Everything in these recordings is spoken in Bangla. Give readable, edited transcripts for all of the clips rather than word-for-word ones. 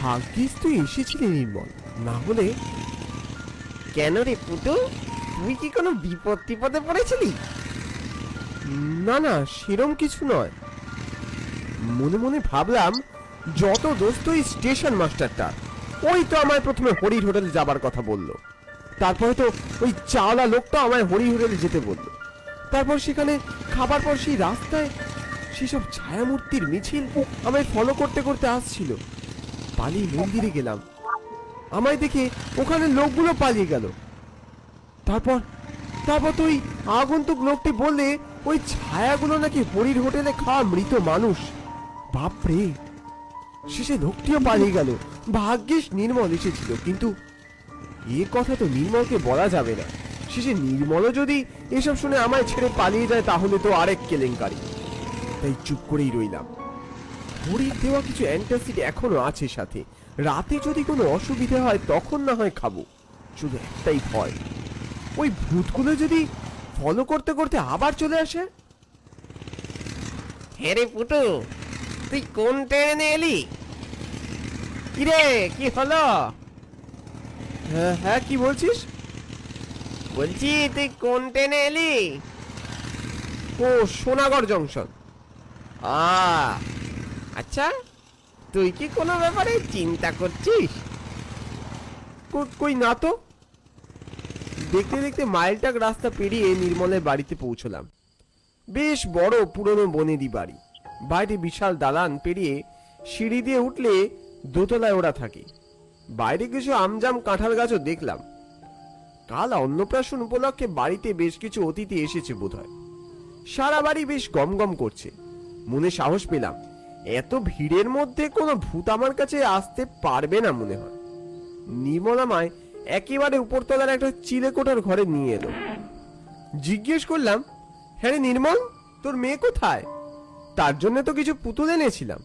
ভাগ্যিস তুই এসেছিলি নির্মল, না হলে। কেন রে পুটু, তুই কি কোনো বিপদে পড়েছিলি? না না, সেরম কিছু নয়। মনে মনে ভাবলাম যত দোষ তুই স্টেশন মাস্টারটা, ওই তো আমায় প্রথমে হরির হোটেলে যাবার কথা বললো, তারপরে তো ওই চাওলা লোকটা আমায় হরি হোটেলে যেতে বললো, তারপর সেখানে খাবার পর সেই রাস্তায় সেসব ছায়ামূর্তির মিছিল আমায় ফলো করতে করতে আসছিল। পালিয়ে মন্দিরে গেলাম, আমায় দেখে ওখানে লোকগুলো পালিয়ে গেল। তারপর তারপর তো ওই আগন্তুক লোকটি বললে ওই ছায়াগুলো নাকি হরির হোটেলে খাওয়া মৃত মানুষ। বাপরে, শেষে লোকটিও পালিয়ে গেল। ভাগ্যিস নির্মল এসেছিল, কিন্তু এ কথা তো নির্মলকে বলা যাবে না। শেষে নির্মলও যদি এসব শুনে আমায় ছেড়ে পালিয়ে যায় তাহলে তো আরেক কেলেঙ্কারি। তাই চুপ করেই রইলাম। হরির দেওয়া কিছু অ্যান্টাসিড এখনো আছে সাথে, রাতে যদি কোনো অসুবিধা হয় তখন না হয় খাবো। শুধু একটাই ভয়, ওই ভূতগুলো যদি ফলো করতে করতে আবার চলে আসে। হ্যাঁ রে পুটু, তুই কোন ট্রেনে এলি? কিরে, কি হলো? হ্যাঁ হ্যাঁ, কি বলছিস? বলছি তুই কোন ট্রেনে এলি? ও, সোনাগড় জংশন। আচ্ছা, তুই কি কোনো ব্যাপারে চিন্তা করছিস? কই না তো। দেখতে দেখতে মাইলটাক রাস্তা পেরিয়ে নির্মলের বাড়িতে পৌঁছলাম। বেশ বড় পুরনো বনেদি বাড়ি। বাইরে বিশাল দালান পেরিয়ে সিঁড়ি দিয়ে উঠলে দোতলায় ওরা থাকে। বাইরে কিছু আমজাম কাঁঠাল গাছও দেখলাম। কাল অন্নপ্রাশন উপলক্ষে বাড়িতে বেশ কিছু অতিথি এসেছে বোধহয়। সারা বাড়ি বেশ গমগম করছে। মনে সাহস পেলাম, এত ভিড়ের মধ্যে কোনো ভূত আমার কাছে আসতে পারবে না মনে হয়। নির্মল আমায় একেবারে উপরতলার একটা চিলেকোঠার ঘরে নিয়ে এলো। জিজ্ঞেস করলাম, হ্যাঁ রে নির্মল, তোর মেয়ে কোথায়? তার জন্য তো কিছু পুতুল এনেছিলাম।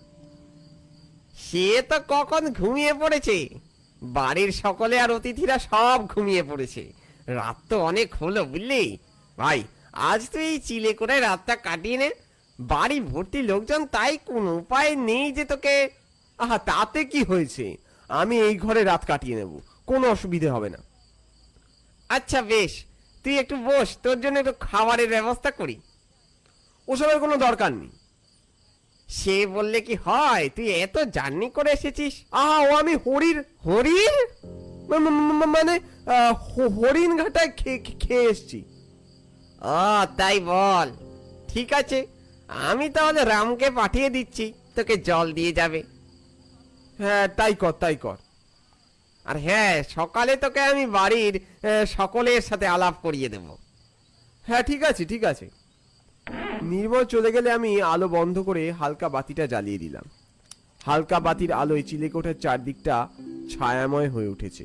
সে তো কখন ঘুমিয়ে পড়েছে। বাড়ির সকলে আর অতিথিরা সব ঘুমিয়ে পড়েছে। রাত তো অনেক হলো বুঝলি ভাই। আজ তুই এই চিলে করে রাতটা কাটিয়ে নে। বাড়ি ভর্তি লোকজন, তাই কোনো উপায় নেই যে তোকে। আহা, তাতে কি হয়েছে? আমি এই ঘরে রাত কাটিয়ে নেব, কোনো অসুবিধে হবে না। আচ্ছা বেশ, তুই একটু বস, তোর জন্য একটু খাবারের ব্যবস্থা করি। ওসবের কোনো দরকার নেই। সে বললে কি হয়, তুই এত জার্নি করে এসেছিস। আহা, ও আমি হরির হরিণ? মানে হরিণ ঘাটায় খেয়ে এসছি। ও তাই বল। ঠিক আছে, আমি তাহলে রামকে পাঠিয়ে দিচ্ছি, তোকে জল দিয়ে যাবে। হ্যাঁ, তাই কর তাই কর। আর হ্যাঁ, সকালে তোকে আমি বাড়ির সকলের সাথে আলাপ করিয়ে দেব। হ্যাঁ ঠিক আছে ঠিক আছে। নির্মল চলে গেলে আমি আলো বন্ধ করে হালকা বাতিটা জ্বালিয়ে দিলাম। হালকা বাতির আলোয় চিলেকোঠার চারদিকটা ছায়াময় হয়ে উঠেছে।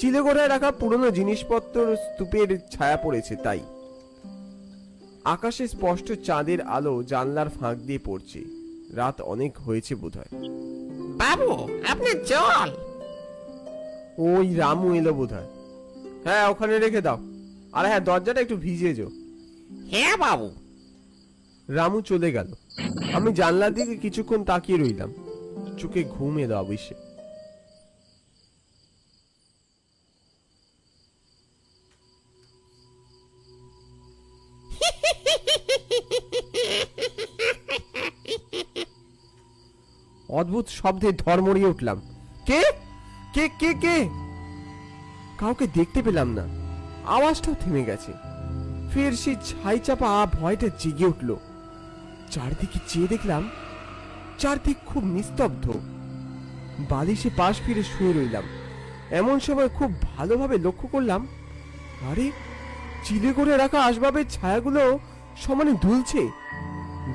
চিলেকোঠায় রাখা পুরনো জিনিসপত্র স্তূপের ছায়া পড়েছে তাই। আকাশে স্পষ্ট চাঁদের আলো জানলার ফাঁক দিয়ে পড়ছে। রাত অনেক হয়েছে বোধহয়। বাবু, আপনার জল। ওই রামু এলো বোধহয়। হ্যাঁ, ওখানে রেখে দাও। আর হ্যাঁ, দরজাটা একটু ভিজিয়ে যাও। হ্যাঁ বাবু। রামু চলে গেল। আমি জানলার দিকে কিছুক্ষণ তাকিয়ে রইলাম। চোখে ঘুম এলো অবশ্যই। অদ্ভুত শব্দে ধর্মড়িয়ে উঠলাম। কে কে কে কে? কাউকে দেখতে পেলাম না। আওয়াজটাও থেমে গেছে। ফের সেই ছাই চাপা ভয়টা জেগে উঠল। চারদিকে চেয়ে দেখলাম, চারদিক খুব নিস্তব্ধ। বালিশে পাশ ফিরে শুয়ে রইলাম। এমন সময় খুব ভালোভাবে লক্ষ্য করলাম, আরে, চিলে করে রাখা আসবাবের ছায়াগুলো সমানে দুলছে।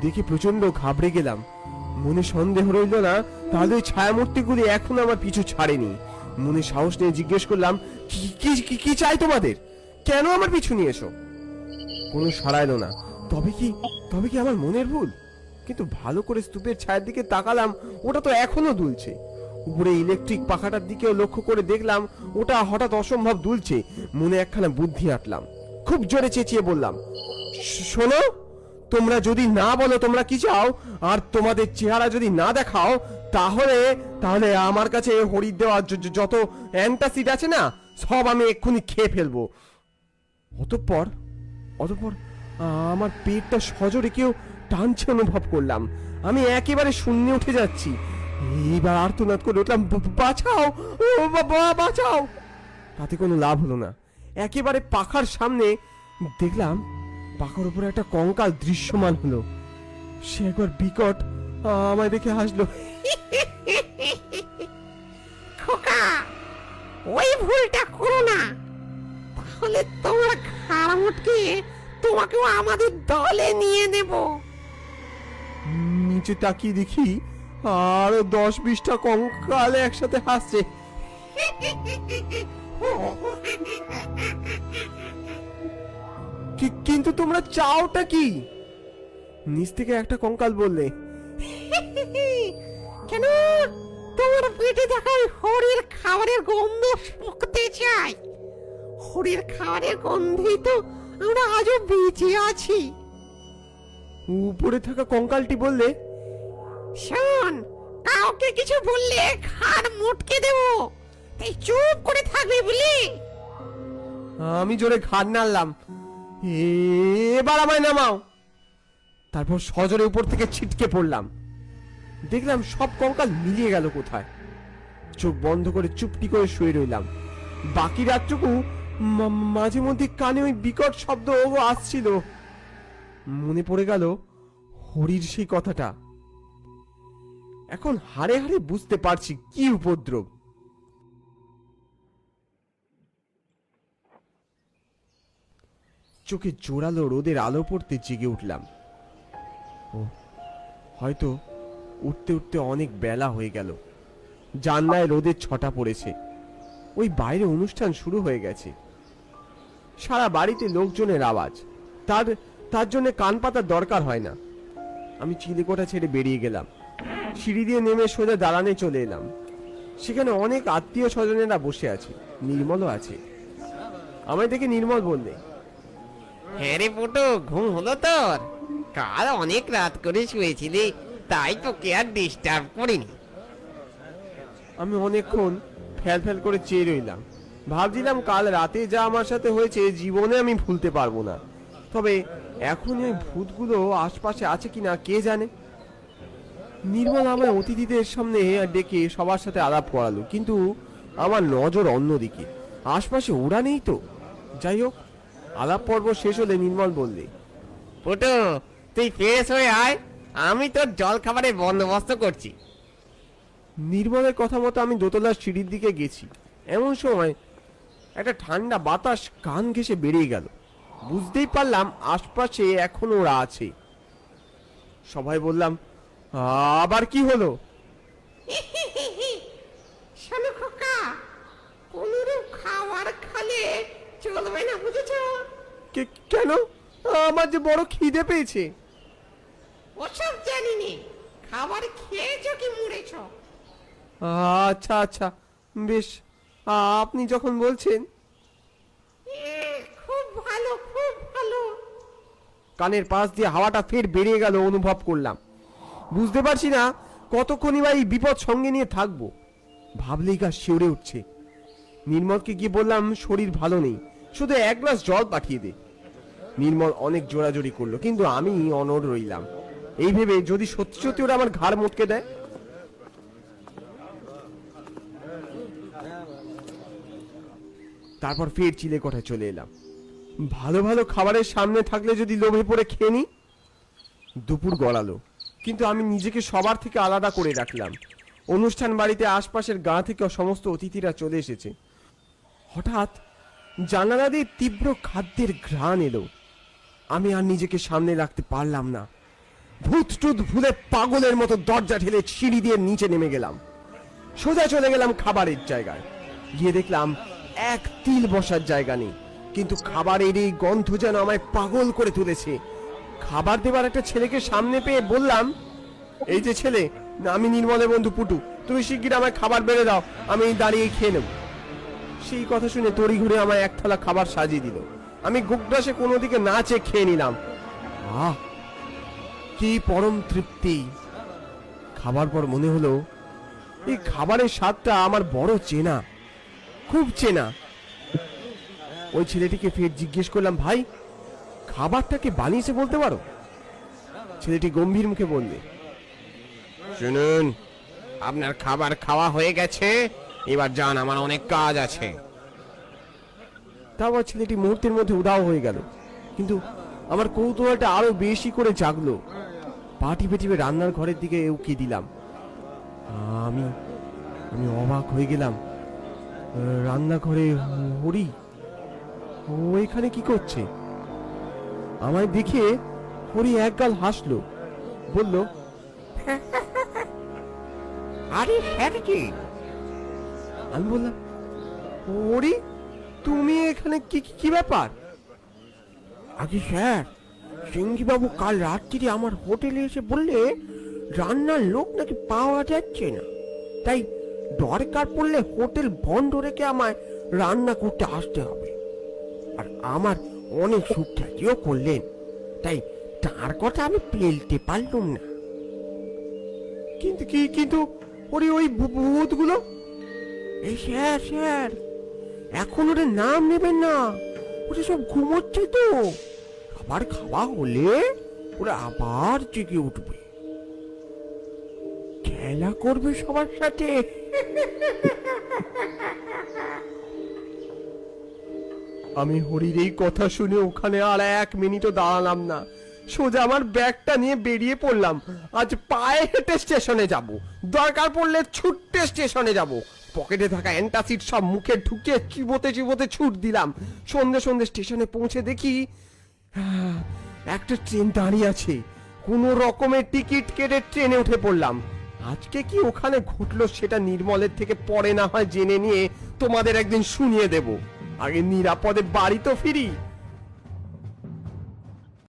দেখে প্রচন্ড ঘাবড়ে গেলাম। মনে সন্দেহ রইল না তাহলে ওই ছায়ামূর্তিগুলি এখন আমার পিছু ছাড়েনি। মনে সাহস নিয়ে জিজ্ঞেস করলাম, কি চাই তোমাদের? কেন আমার পিছু নিয়ে এসো? কোনো সাড়া এলো না। তবে কি আমার মনের ভুল? কিন্তু ভালো করে স্তূপের ছায়ের দিকে তাকালাম, ওটা তো এখনো দুলছে। উপরে ইলেকট্রিক পাখাটার দিকেও লক্ষ্য করে দেখলাম, ওটা হঠাৎ অসম্ভব দুলছে। মনে একখানা বুদ্ধি আঁটলাম। খুব জোরে চেঁচিয়ে বললাম, শোনো, তোমরা যদি না বলো তোমরা কি চাও, আর তোমাদের চেহারা যদি না দেখাও, তাহলে তাহলে আমার কাছে হরির দেওয়া যত অ্যান্টাসিড আছে না, সব আমি এক্ষুনি খেয়ে ফেলবো। অতঃপর অতঃপর আমার পেটটা সজোরে কেউ টানছে অনুভব করলাম। আমি একেবারে শূন্যে উঠে যাচ্ছি। এইবার আর্তনাদ করে উঠলাম, বাঁচাও, ও বাবা বাঁচাও। তাতে কোনো লাভ হলো না। একেবারে পাখার সামনে দেখলাম পাখার উপরে একটা কঙ্কাল দৃশ্যমান হলো। সে একবার বিকট আমায় দেখে হাসলো। খোকা, ওই ভুলটা করো না, তাহলে তোমরা ঘাড় মুটকে তোমাকেও আমাদের দলে নিয়ে নেব। নিচে তাকিয়ে দেখি আরো 10-20টা কঙ্কাল একসাথে হাসছে। কিন্তু তোমরা চাওটা কি? নিচ থেকে একটা কঙ্কাল বললে, কেন, তোমার পেটে থাকা ওই হরির খাবারের গন্ধ শুকতে চাই। হরির খাবারের গন্ধেই তো আমরা আজও বেঁচে আছি। উপরে থাকা কঙ্কালটি বললে, শোন, কাউকে কিছু বললে ঘাড় মুটকে দেব, তাই চুপ করে থাকবে বুঝলি। আমি জোরে ঘাড় নাড়লাম। এবার আমায় নামাও। তারপর সজোরে উপর থেকে ছিটকে পড়লাম। দেখলাম সব কঙ্কাল মিলিয়ে গেল কোথায়। চোখ বন্ধ করে চুপটি করে শুয়ে রইলাম। বাকি রাতটুকু মাঝে মধ্যে কানে ওই বিকট শব্দ আসছিল। মনে পড়ে গেল হরির সেই কথাটা। এখন হাড়ে হাড়ে বুঝতে পারছি কি উপদ্রব। চোখে জোরালো রোদের আলো পড়তে জেগে উঠলাম। ও হয়তো উঠতে উঠতে অনেক বেলা হয়ে গেল। জানলায় রোদের ছটা পড়েছে। ওই বাইরে অনুষ্ঠান শুরু হয়ে গেছে। সারা বাড়িতে লোকজনের আওয়াজ, তার জন্য কান পাতার দরকার হয় না। আমি চিলেকোঠা ছেড়ে বেরিয়ে গেলাম। সিঁড়ি দিয়ে নেমে সোজা দালানে চলে এলাম। সেখানে অনেক আত্মীয় স্বজনেরা বসে আছে, নির্মলও আছে। আমায় দেখে নির্মল বললে, হ্যাঁ রে পুটু, ঘুম হলো তোর? কাল অনেক রাত করে শুয়েছিলি, তাই তোকে আর ডিস্টার্ব করিনি। আমি অনেকক্ষণ ফ্যাল ফ্যাল করে চেয়ে রইলাম। ভাবছিলাম কাল রাতে যা আমার সাথে হয়েছে জীবনে আমি ভুলতে পারবো না। তবে এখন ওই ভূতগুলো আশপাশে আছে কিনা কে জানে। নির্মল আমার অতিথিদের সামনে ডেকে সবার সাথে আলাপ করালো, কিন্তু আমার নজর অন্যদিকে। আশপাশে ওরা নেই তো। যাই হোক, আলাপ পর্ব শেষ হলে নির্মল বললে, পুটু, তুই ফ্রেশ হয়ে আয়, আমি তোর জল খাবারের বন্দোবস্ত করছি। নির্মলের কথা মতো আমি দোতলার সিঁড়ির দিকে গেছি। এমন সময় একটা ঠান্ডা বাতাস কান ঘেঁষে বেরিয়ে গেল। বুঝতেই পারলাম আশপাশে এখন ওরা আছে। সবাই বললাম, আবার কি হলো? শোনো খোকা, কোনরূপ খাবার খালে চলবে না, বুঝেছ? কেন? আমার যে বড় খিদে পেয়েছে। ওসব জানিনি, খাবার খেয়েছো কি মুড়েছ? আচ্ছা আচ্ছা, বেশ, আপনি যখন বলছেন। খুব ভালো, খুব ভালো। কানের পাশ দিয়ে হাওয়াটা ফের বেরিয়ে গেল অনুভব করলাম। বুঝতে পারছি না কতক্ষণই বা এই বিপদ সঙ্গে নিয়ে থাকবো। ভাবলেই গা শিউরে উঠছে। নির্মলকে গিয়ে বললাম শরীর ভালো নেই, শুধু এক গ্লাস জল পাঠিয়ে দে। নির্মল অনেক জোরাজোরি করলো, কিন্তু আমি অনড় রইলাম, এই ভেবে যদি সত্যি সত্যি ওরা আমার ঘাড় মটকে দেয়। তারপর ফের চিলেকোঠায় চলে এলাম। ভালো ভালো খাবারের সামনে থাকলে যদি লোভে পড়ে খেয়ে নি। দুপুর গড়ালো, কিন্তু আমি নিজেকে সবার থেকে আলাদা করে রাখলাম। অনুষ্ঠান বাড়িতে আশপাশের গাঁ থেকে সমস্ত অতিথিরা চলে এসেছে। হঠাৎ জানালা দিয়ে তীব্র খাদ্যের ঘ্রাণ এলো। আমি আর নিজেকে সামনে রাখতে পারলাম না। ভূত টুত ভুলে পাগলের মতো দরজা ঠেলে সিঁড়ি দিয়ে নিচে নেমে গেলাম। সোজা চলে গেলাম খাবারের জায়গায়। গিয়ে দেখলাম এক তিল বসার জায়গা নেই, কিন্তু খাবারের এই গন্ধ যেন আমায় পাগল করে তুলেছে। খাবার দেবার একটা ছেলেকে সামনে পেয়ে বললাম, এই যে ছেলে, আমি নির্মলের বন্ধু পুটু, তুমি শিগগির আমায় খাবার বেড়ে দাও, আমি দাঁড়িয়ে খেয়ে নেব। সেই কথা শুনে তড়ি ঘুরে আমায় এক থালা খাবার সাজিয়ে দিল। আমি গোগ্রাসে কোনো দিকে না চেয়ে খেয়ে নিলাম। কি পরম তৃপ্তি। খাবার পর মনে হলো এই খাবারের স্বাদটা আমার বড় চেনা, খুব চেনা। ওই ছেলেটিকে ফের জিজ্ঞেস করলাম, ভাই খাবারটাকে বানিয়েছে বলতে পারো? ছেলেটি গম্ভীর মুখে বললে, শুনুন, আপনার খাবার খাওয়া হয়ে গেছে, এবার যান, আমার অনেক কাজ আছে। তারপর ছেলেটি মুহূর্তের মধ্যে উধাও হয়ে গেল। কিন্তু আমার কৌতূহলটা আরো বেশি করে জাগলো। পা টিপে টিপে রান্নার ঘরের দিকে উকি দিলাম। আমি আমি অবাক হয়ে গেলাম। রান্নাঘরে হরি, ও এখানে কি করছে? আমায় দেখে হরি একগাল হাসলো, বলল, আরে হ্যাঁ কি? আমি বললাম, হরি তুমি এখানে কি কি ব্যাপার? আগে স্যার, সিংহি বাবু কাল রাত্রি আমার হোটেলে এসে বললে রান্নার লোক নাকি পাওয়া যাচ্ছে না, তাই দরকার পড়লে হোটেল বন্ধ রেখে আমায় রান্না করতে আসতে হবে। আর আমার অনেক সুখ্যাতিও করলেন, তাই তার কথা আমি পেলতে পারলাম না। কিন্তু কিন্তু ওই ভূতগুলো? এই স্যার স্যার, এখন ওদের নাম নেবেন না, ওরা সব ঘুমোচ্ছে তো। আবার খাওয়া হলে ওরা আবার জেগে উঠবে, খেলা করবে সবার সাথে। আমি হরির এই কথা শুনে ওখানে আর এক মিনিটও দাঁড়ালাম না, সোজা আমার ব্যাগটা নিয়ে বেরিয়ে পড়লাম। আজ পায়ে হেঁটে স্টেশনে যাব, দরকার পড়লে ছুটতে স্টেশনে যাব। পকেটে থাকা অ্যান্টাসিড সব মুখে ঢুকিয়ে চিবোতে চিবোতে ছুট দিলাম। সন্ধে সন্ধে স্টেশনে পৌঁছে দেখি একটা ট্রেন দাঁড়িয়ে আছে। কোনো রকমের টিকিট কেটে ট্রেনে উঠে পড়লাম। আজকে কি ওখানে ঘটলো সেটা নির্মলের থেকে পরে না হয় জেনে নিয়ে তোমাদের একদিন শুনিয়ে দেব। আগে নিরাপদে বাড়ি তো ফিরি।